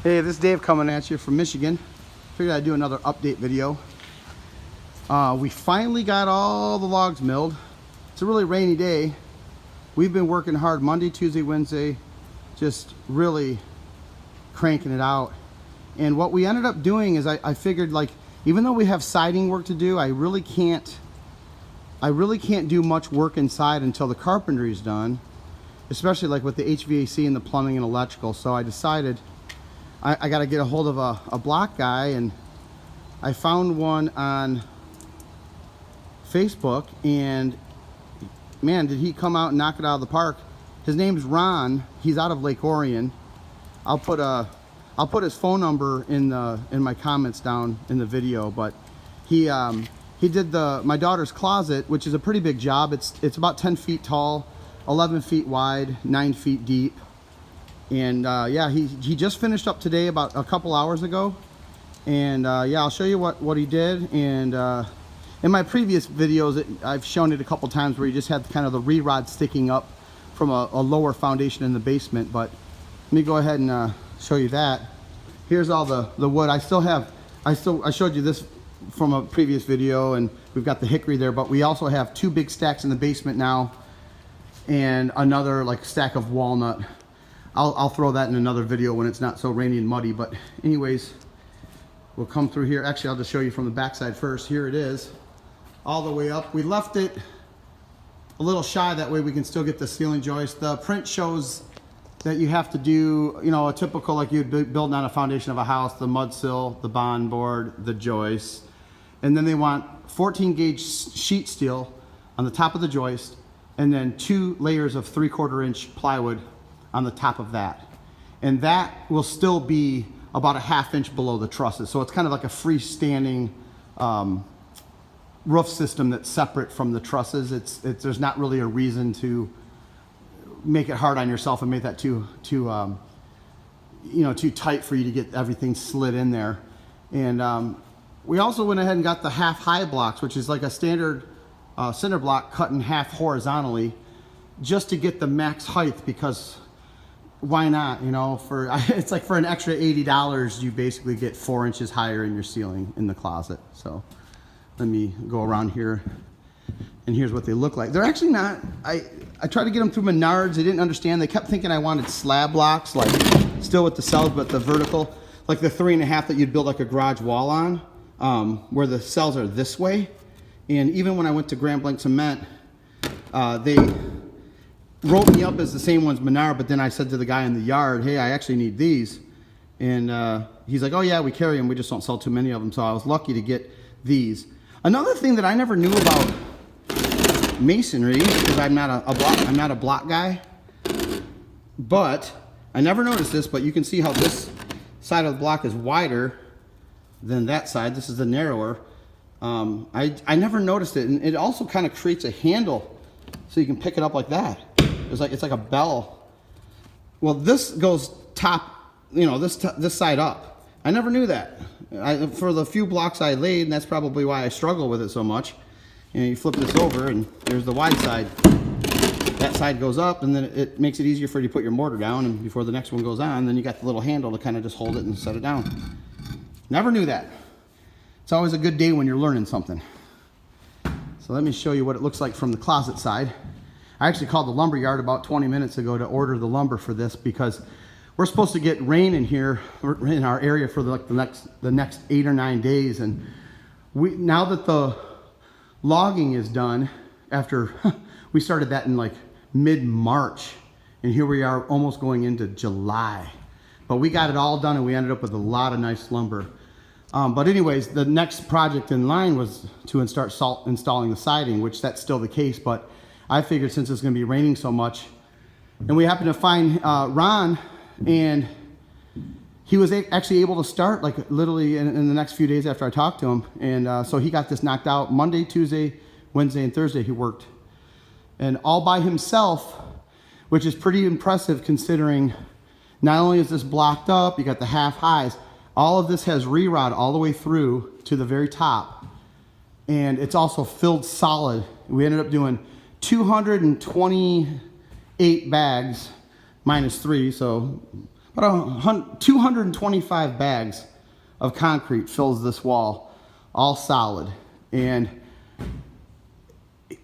Hey, this is Dave coming at you from Michigan. Figured I'd do another update video. We finally got all the logs milled. It's a really rainy day. We've been working hard Monday, Tuesday, Wednesday, just really cranking it out. And what we ended up doing is I figured, like, even though we have siding work to do, I really can't do much work inside until the carpentry is done, especially like with the HVAC and the plumbing and electrical. So I decided I got to get a hold of a block guy, and I found one on Facebook, and man, did he come out and knock it out of the park. His name's Ron. He's out of Lake Orion. I'll put his phone number in my comments down in the video. But he did my daughter's closet, which is a pretty big job. It's about 10 feet tall, 11 feet wide, 9 feet deep. And yeah, he just finished up today about a couple hours ago. And yeah, I'll show you what he did. And in my previous videos, I've shown it a couple times where you just had kind of the re-rod sticking up from a lower foundation in the basement. But let me go ahead and show you that. Here's all the wood. I showed you this from a previous video, and we've got the hickory there, but we also have 2 big stacks in the basement now, and another like stack of walnut. I'll throw that in another video when it's not so rainy and muddy. But anyways, we'll come through here. Actually, I'll just show you from the backside first. Here it is, all the way up. We left it a little shy, that way we can still get the ceiling joist. The print shows that you have to do, you know, a typical, like you'd build on a foundation of a house, the mud sill, the bond board, the joist. And then they want 14 gauge sheet steel on the top of the joist, and then 2 layers of 3/4 inch plywood on the top of that. And that will still be about a 1/2 inch below the trusses. So it's kind of like a freestanding roof system that's separate from the trusses. There's not really a reason to make it hard on yourself and make that too tight for you to get everything slid in there. And we also went ahead and got the half-high blocks, which is like a standard cinder block cut in half horizontally, just to get the max height, because why not? You know, it's like for an extra $80, you basically get 4 inches higher in your ceiling in the closet. So let me go around here, and here's what they look like. They're actually not, I tried to get them through Menards. They didn't understand. They kept thinking I wanted slab blocks, like still with the cells, but the vertical, like the 3.5 that you'd build like a garage wall on, where the cells are this way. And even when I went to Grand Blanc Cement, they wrote me up as the same ones Menard, but then I said to the guy in the yard, hey, I actually need these. And he's like, oh yeah, we carry them, we just don't sell too many of them. So I was lucky to get these. Another thing that I never knew about masonry, because I'm not a block guy, but I never noticed this, but you can see how this side of the block is wider than that side. This is the narrower. I never noticed it, and it also kind of creates a handle so you can pick it up like that. It's like a bell. Well, this goes top, you know, this side up. I never knew that. For the few blocks I laid, and that's probably why I struggle with it so much. You know, you flip this over, and there's the wide side. That side goes up, and then it makes it easier for you to put your mortar down, and before the next one goes on, then you got the little handle to kind of just hold it and set it down. Never knew that. It's always a good day when you're learning something. So let me show you what it looks like from the closet side. I actually called the lumber yard about 20 minutes ago to order the lumber for this, because we're supposed to get rain in here, in our area, for the next 8 or 9 days. And now that the logging is done, after we started that in like mid-March, and here we are almost going into July. But we got it all done, and we ended up with a lot of nice lumber. But anyways, the next project in line was to start installing the siding, which that's still the case. But I figured since it's going to be raining so much, and we happened to find Ron, and he was actually able to start like literally in the next few days after I talked to him. And so he got this knocked out Monday, Tuesday, Wednesday, and Thursday he worked. And all by himself, which is pretty impressive considering not only is this blocked up, you got the half highs, all of this has re-rod all the way through to the very top. And it's also filled solid. We ended up doing 228 bags minus 3, so About 225 bags of concrete fills this wall, all solid. And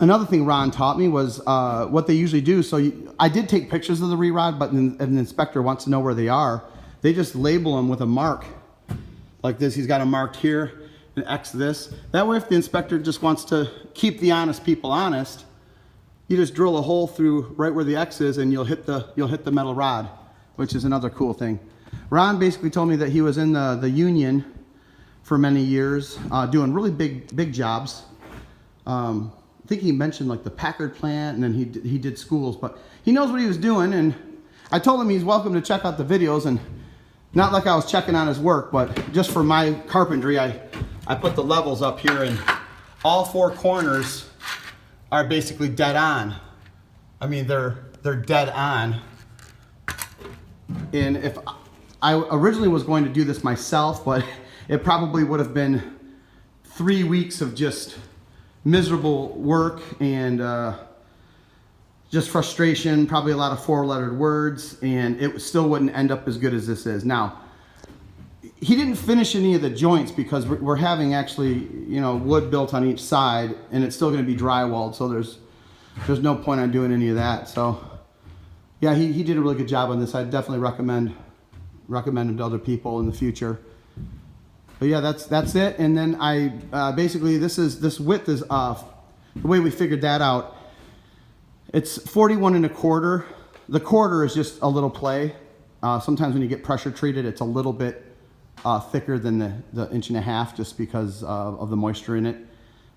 another thing Ron taught me was what they usually do. So I did take pictures of the re-rod, but if an inspector wants to know where they are, they just label them with a mark like this. He's got a marked here and X this. That way, if the inspector just wants to keep the honest people honest, you just drill a hole through right where the X is, and you'll hit the metal rod, which is another cool thing. Ron basically told me that he was in the union for many years, doing really big jobs. I think he mentioned like the Packard plant, and then he did schools, but he knows what he was doing. And I told him he's welcome to check out the videos, and not like I was checking on his work, but just for my carpentry, I put the levels up here, and all four corners are basically dead on. I mean, they're dead on. And if I originally was going to do this myself, but it probably would have been 3 weeks of just miserable work and just frustration, probably a lot of 4-lettered words, and it still wouldn't end up as good as this is. Now, he didn't finish any of the joints because we're having actually, wood built on each side, and it's still going to be drywalled, so there's no point on doing any of that. So yeah, he did a really good job on this. I definitely recommend him to other people in the future. But yeah, that's it. And then I basically this width is the way we figured that out. It's 41 1/4. The quarter is just a little play. Sometimes when you get pressure treated, it's a little bit thicker than the 1.5 inches just because of the moisture in it.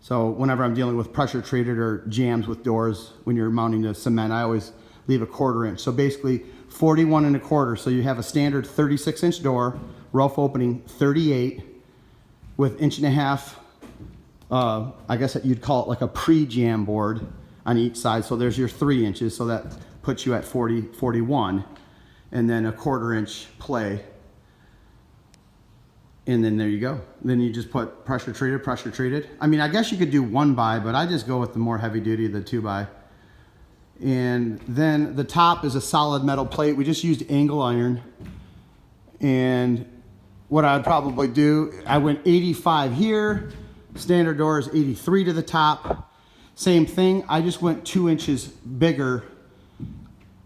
So whenever I'm dealing with pressure treated or jams with doors, when you're mounting the cement, I always leave a 1/4 inch. So basically 41 1/4. So you have a standard 36-inch door, rough opening 38 with 1.5 inches. I guess you'd call it like a pre-jam board on each side. So there's your 3 inches. So that puts you at 41, and then a 1/4 inch play. And then there you go. Then you just put pressure treated. I mean, I guess you could do 1x, but I just go with the more heavy duty, the 2x. And then the top is a solid metal plate. We just used angle iron. And what I'd probably do, I went 85 here. Standard door is 83 to the top. Same thing, I just went 2 inches bigger.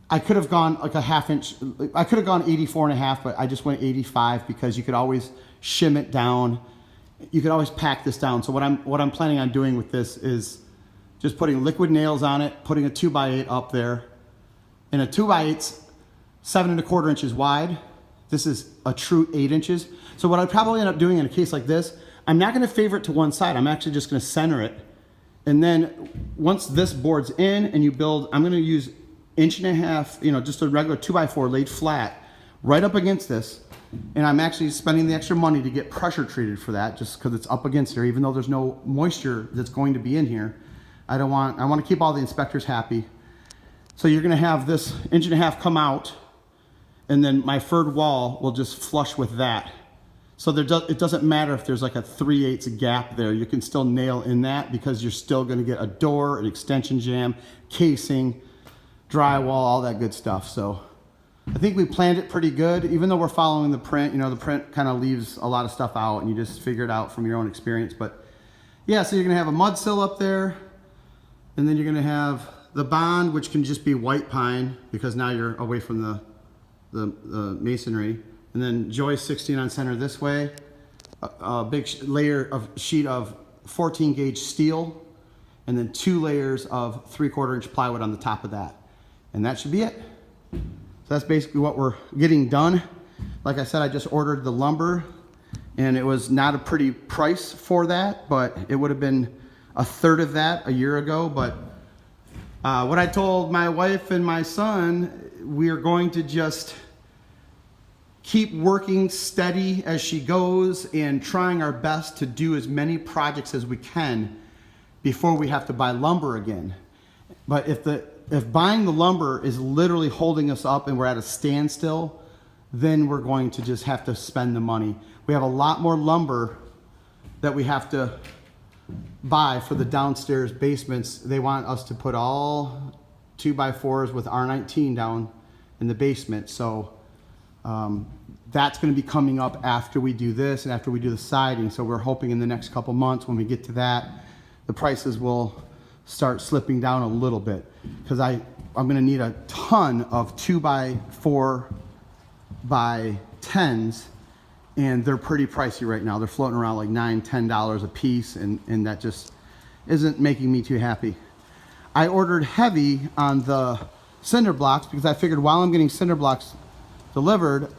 I could have gone like a 1/2 inch. I could have gone 84.5, but I just went 85 because you could always shim it down. You could always pack this down. So what I'm planning on doing with this is just putting liquid nails on it, putting a 2x8 up there. And a 2x8's 7 1/4 inches wide. This is a true 8 inches. So what I'd probably end up doing in a case like this, I'm not gonna favor it to one side. I'm actually just gonna center it. And then once this board's in and you build, I'm gonna use 1.5 inches, just a regular 2x4 laid flat right up against this. And I'm actually spending the extra money to get pressure treated for that, just because it's up against here, even though there's no moisture that's going to be in here. I want to keep all the inspectors happy. So you're gonna have this 1.5 inches come out, and then my third wall will just flush with that. So it doesn't matter if there's like a 3/8 gap there. You can still nail in that because you're still gonna get a door, an extension jamb, casing, drywall, all that good stuff. So I think we planned it pretty good, even though we're following the print. The print kind of leaves a lot of stuff out, and you just figure it out from your own experience. But yeah, so you're gonna have a mud sill up there, and then you're gonna have the bond, which can just be white pine because now you're away from the masonry. And then joist 16 on center this way, a big sheet of 14 gauge steel, and then 2 layers of 3/4 inch plywood on the top of that. And that should be it. So that's basically what we're getting done. Like I said, I just ordered the lumber, and it was not a pretty price for that, but it would have been 1/3 of that a year ago. But what I told my wife and my son, we are going to just keep working steady as she goes and trying our best to do as many projects as we can before we have to buy lumber again. But if buying the lumber is literally holding us up and we're at a standstill, then we're going to just have to spend the money. We have a lot more lumber that we have to buy for the downstairs basements. They want us to put all 2x4s with R19 down in the basement. So That's going to be coming up after we do this and after we do the siding. So we're hoping in the next couple months when we get to that, the prices will start slipping down a little bit, because I'm going to need a ton of 2x4 by 10s, and they're pretty pricey right now. They're floating around like $9-10 a piece, and that just isn't making me too happy. I ordered heavy on the cinder blocks because I figured while I'm getting cinder blocks delivered,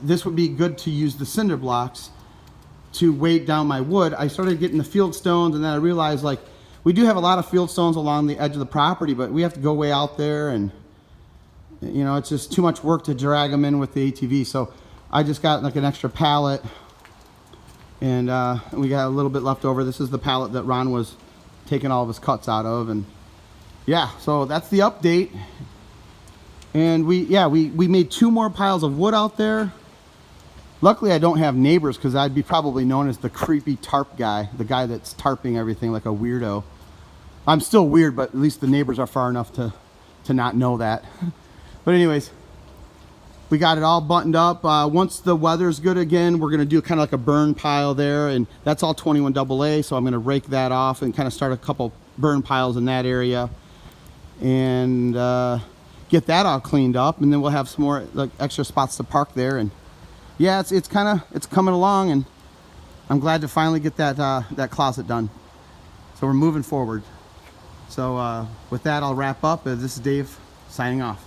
this would be good to use the cinder blocks to weight down my wood. I started getting the field stones, and then I realized, like, we do have a lot of field stones along the edge of the property, but we have to go way out there, and you know, it's just too much work to drag them in with the ATV. So I just got like an extra pallet, and we got a little bit left over. This is the pallet that Ron was taking all of his cuts out of, and yeah, so that's the update. And we made 2 more piles of wood out there. Luckily I don't have neighbors, because I'd be probably known as the creepy tarp guy, the guy that's tarping everything like a weirdo. I'm still weird, but at least the neighbors are far enough to not know that. But anyways, we got it all buttoned up. Once the weather's good again, we're gonna do kind of like a burn pile there, and that's all 21 AA, so I'm gonna rake that off and kind of start a couple burn piles in that area, and get that all cleaned up, and then we'll have some more like extra spots to park there. And yeah, it's coming along, and I'm glad to finally get that closet done. So we're moving forward. So with that, I'll wrap up. This is Dave signing off.